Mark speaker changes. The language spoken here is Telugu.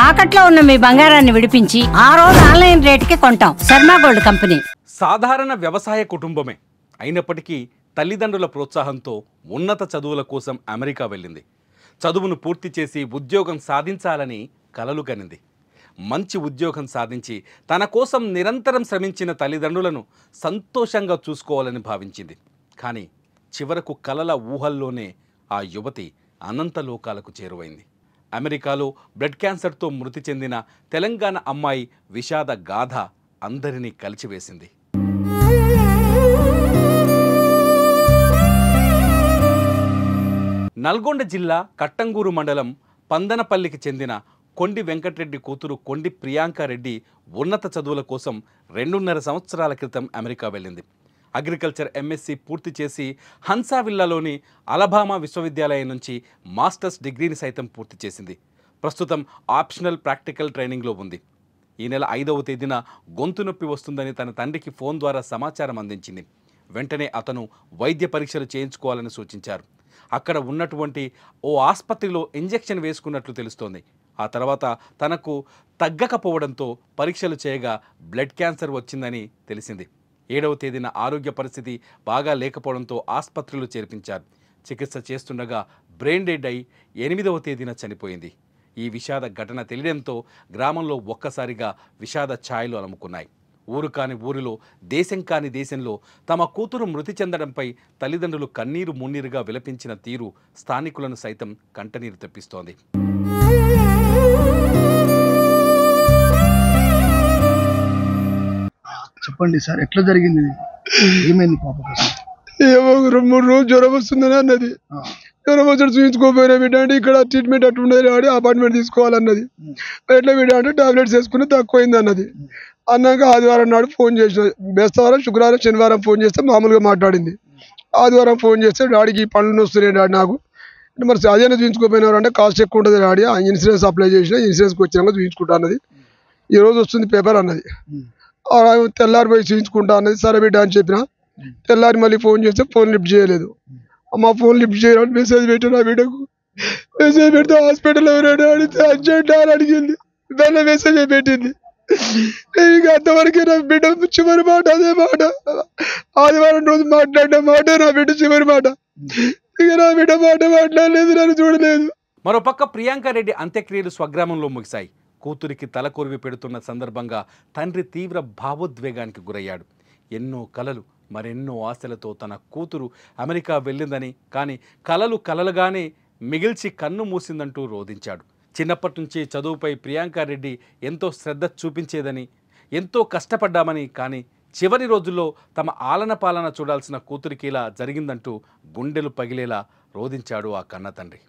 Speaker 1: తాకట్లో ఉన్న మీ బంగారాన్ని విడిపించి ఆ రోజు ఆన్లైన్ రేటుకి కొంటాం. Sharma gold company.
Speaker 2: సాధారణ వ్యవసాయ కుటుంబమే అయినప్పటికీ తల్లిదండ్రుల ప్రోత్సాహంతో ఉన్నత చదువుల కోసం అమెరికా వెళ్ళింది. చదువును పూర్తి చేసి ఉద్యోగం సాధించాలని కలలు కనింది. మంచి ఉద్యోగం సాధించి తన కోసం నిరంతరం శ్రమించిన తల్లిదండ్రులను సంతోషంగా చూసుకోవాలని భావించింది. కానీ చివరకు కలల ఊహల్లోనే ఆ యువతి అనంత లోకాలకు చేరువైంది. అమెరికాలో బ్లడ్ క్యాన్సర్తో మృతి చెందిన తెలంగాణ అమ్మాయి విషాద గాథ అందరినీ కలిచివేసింది. నల్గొండ జిల్లా కట్టంగూరు మండలం పందనపల్లికి చెందిన కొండి వెంకటరెడ్డి కూతురు కొండి ప్రియాంకారెడ్డి ఉన్నత చదువుల కోసం 2.5 సంవత్సరాల క్రితం అమెరికా వెళ్ళింది. అగ్రికల్చర్ ఎంఎస్సి పూర్తి చేసి హన్సావిల్లాలోని అలబామా విశ్వవిద్యాలయం నుంచి మాస్టర్స్ డిగ్రీని సైతం పూర్తి చేసింది. ప్రస్తుతం ఆప్షనల్ ప్రాక్టికల్ ట్రైనింగ్లో ఉంది. ఈ నెల 5వ తేదీన గొంతు నొప్పి వస్తుందని తన తండ్రికి ఫోన్ ద్వారా సమాచారం అందించింది. వెంటనే అతను వైద్య పరీక్షలు చేయించుకోవాలని సూచించారు. అక్కడ ఉన్నటువంటి ఓ ఆసుపత్రిలో ఇంజెక్షన్ వేసుకున్నట్లు తెలుస్తోంది. ఆ తర్వాత తనకు తగ్గకపోవడంతో పరీక్షలు చేయగా బ్లడ్ క్యాన్సర్ వచ్చిందని తెలిసింది. 7వ తేదీన ఆరోగ్య పరిస్థితి బాగా లేకపోవడంతో ఆసుపత్రిలో చేర్పించారు. చికిత్స చేస్తుండగా బ్రెయిన్ డెడ్ అయి 8వ తేదీన చనిపోయింది. ఈ విషాద ఘటన తెలియడంతో గ్రామంలో ఒక్కసారిగా విషాద ఛాయలు అలుముకున్నాయి. ఊరు కాని ఊరిలో, దేశం కాని దేశంలో తమ కూతురు మృతి చెందడంపై తల్లిదండ్రులు కన్నీరు మున్నీరుగా విలపించిన తీరు స్థానికులను సైతం కంటనీరు తెప్పిస్తోంది.
Speaker 3: చెప్పండి సార్, ఎట్లా జరిగింది? ఏమైంది పాప?
Speaker 4: ఏమో 2-3 రోజులు జ్వరం వస్తుందని అన్నది. జ్వరం వచ్చి చూపించుకోపోయినా బిడ్డ అంటే ఇక్కడ ట్రీట్మెంట్ అట్టుండదు ఆడి అపాయింట్మెంట్ తీసుకోవాలన్నది. ఎట్లా బిడ్డ అంటే టాబ్లెట్స్ వేసుకుని తక్కువైంది అన్నది. అన్నాక ఆదివారం నాడు ఫోన్ చేసిన, బేస్తవారం, శుక్రవారం, శనివారం ఫోన్ చేస్తే మామూలుగా మాట్లాడింది. ఆదివారం ఫోన్ చేస్తే డాడీకి పనులు వస్తున్నాయి డాడీ నాకు, మరి అదేనా చూపించుకోపోయినారు అంటే కాస్ట్ ఎక్కువ ఉంటుంది డాడీ, ఇన్సూరెన్స్ అప్లై చేసిన, ఇన్సూరెన్స్కి వచ్చినాక చూపించుకుంటా అన్నది. ఈరోజు వస్తుంది పేపర్ అన్నది. తెల్లారి పోయి చూపించుకుంటా అన్నది. సరే బిడ్డ అని చెప్పిన. తెల్లారి మళ్ళీ ఫోన్ చేస్తే ఫోన్ లిఫ్ట్ చేయలేదు. అమ్మ ఫోన్ లిఫ్ట్ చేయడానికి మెసేజ్ పెట్టిన బిడ్డకు. మెసేజ్ పెడితే హాస్పిటల్ ఎవరైనా అడిగితే అర్జెంట్ అని అడిగింది. దాన్ని మెసేజ్ పెట్టింది. ఇక అంతవరకే నా బిడ్డ చివరి మాట అదే మాట. ఆదివారం రోజు మాట్లాడిన మాట నా బిడ్డ చివరి మాట. ఇక నా బిడ్డ మాట మాట్లాడలేదు, నన్ను చూడలేదు.
Speaker 2: మరోపక్క ప్రియాంకారెడ్డి అంత్యక్రియలు స్వగ్రామంలో ముగిశాయి. కూతురికి తలకొరివి పెడుతున్న సందర్భంగా తండ్రి తీవ్ర భావోద్వేగానికి గురయ్యాడు. ఎన్నో కలలు, మరెన్నో ఆశలతో తన కూతురు అమెరికా వెళ్ళిందని, కానీ కలలు కలలుగానే మిగిల్చి కన్ను మూసిందంటూ రోధించాడు. చిన్నప్పటి నుంచి చదువుపై ప్రియాంకారెడ్డి ఎంతో శ్రద్ధ చూపించేదని, ఎంతో కష్టపడ్డామని, కానీ చివరి రోజుల్లో తమ ఆలన పాలన చూడాల్సిన కూతురికి ఇలా జరిగిందంటూ గుండెలు పగిలేలా రోధించాడు ఆ కన్న తండ్రి.